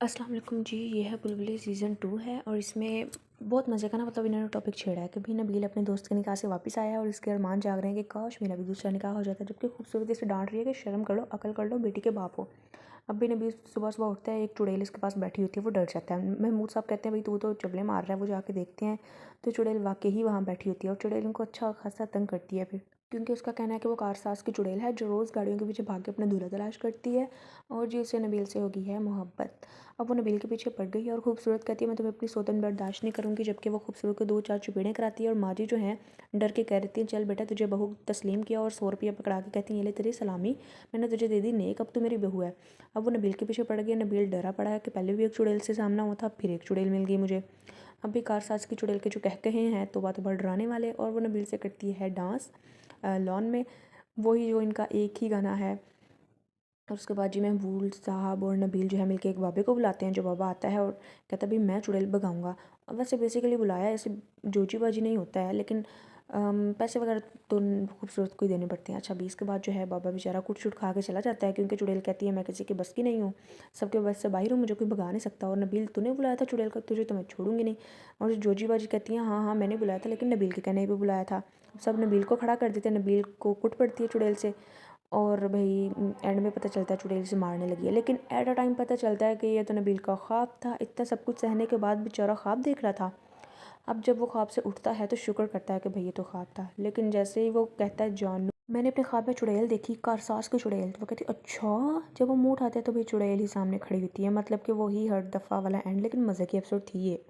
अस्सलाम वालेकुम जी। ये है बुलबुली सीज़न 2 है और इसमें बहुत मज़े का मतलब इन्होंने टॉपिक छेड़ा है कि भी नबील अपने दोस्त के निकाह से वापस आया है और इसके अरमान जाग रहे हैं कि काश मेरा भी दूसरा निकाह हो जाता है, जबकि खूबसूरती से डांट रही है कि शर्म कर लो, अकल कर लो, बेटी के बाप हो। अब भी नबील सुबह सुबह उठता है, एक चुड़ैल इसके पास बैठी होती है, वो डर जाता है। महमूद साहब कहते हैं भाई तू तो चुगले मार रहा है, वो जाके देखते हैं तो चुड़ैल वाकई ही वहाँ बैठी होती है और चुड़ैल उनको अच्छा खासा तंग करती है फिर, क्योंकि उसका कहना है कि वो कारसाज की चुड़ैल है जो रोज़ गाड़ियों के पीछे भाग के अपना दूल्हा तलाश करती है और जी उसे नबील से होगी है मोहब्बत। अब वो नबील के पीछे पड़ गई है और खूबसूरत कहती है मैं तुम्हें अपनी सौतन बर्दाश्त नहीं करूँगी, जबकि वो खूबसूरत को 2-4 चुपेड़ें कराती है और माजी जो हैं डर के कह देती हैं चल बेटा तुझे बहू तस्लीम किया और 100 रुपया पकड़ा के कहती हैं ये ले तेरी सलामी, मैंने तुझे दे दी नेक, अब तू मेरी बहू है। अब वो नबील के पीछे पड़ गई। नबील डरा पड़ा है कि पहले भी एक चुड़ैल से सामना हुआ था, फिर एक चुड़ैल मिल गई मुझे। अब भी कारसाज की चुड़ैल के जो कहकहे हैं तो बात बहुत डराने वाले, और वो नबील से करती है डांस लॉन में, वही जो इनका एक ही गाना है। और उसके बाद जी महबूब साहब और नबील जो है मिलके एक बाबे को बुलाते हैं, जो बाबा आता है और कहता है भाई मैं चुड़ैल भगाऊंगा। और वैसे बेसिकली बुलाया ऐसे जोजी बाजी नहीं होता है, लेकिन पैसे वगैरह तो खूबसूरत को ही देने पड़ते हैं। अच्छा 20 के बाद जो है बाबा बेचारा कुट शुट खा के चला जाता है, क्योंकि चुड़ैल कहती है मैं किसी के बस की नहीं हूँ, सबके बस से बाहर हूँ, मुझे कोई भगा नहीं सकता। और नबील तूने बुलाया था चुड़ैल का, तुझे तो मैं छोड़ूंगी नहीं। और जोजी बाजी कहती है हाँ हाँ मैंने बुलाया था, लेकिन नबील के कहने पर बुलाया था। सब नबील को खड़ा कर देते हैं, नबील को कुट पड़ती है चुड़ैल से। और भाई एंड में पता चलता है चुड़ैल से मारने लगी है, लेकिन एट अ टाइम पता चलता है कि ये तो नबील का ख्वाब था। इतना सब कुछ सहने के बाद बेचारा ख्वाब देख रहा था। अब जब वो ख्वाब से उठता है तो शुक्र करता है कि भाई ये तो ख्वाब था, लेकिन जैसे ही वो कहता है जानू मैंने अपने ख्वाब में चुड़ैल देखी, कारसास की चुड़ैल, तो वो कहती अच्छा। जब वो मुंह उठाते हैं तो भाई चुड़ैल ही सामने खड़ी होती है, मतलब कि वही हर दफ़ा वाला एंड, लेकिन मज़े की एपिसोड थी ये।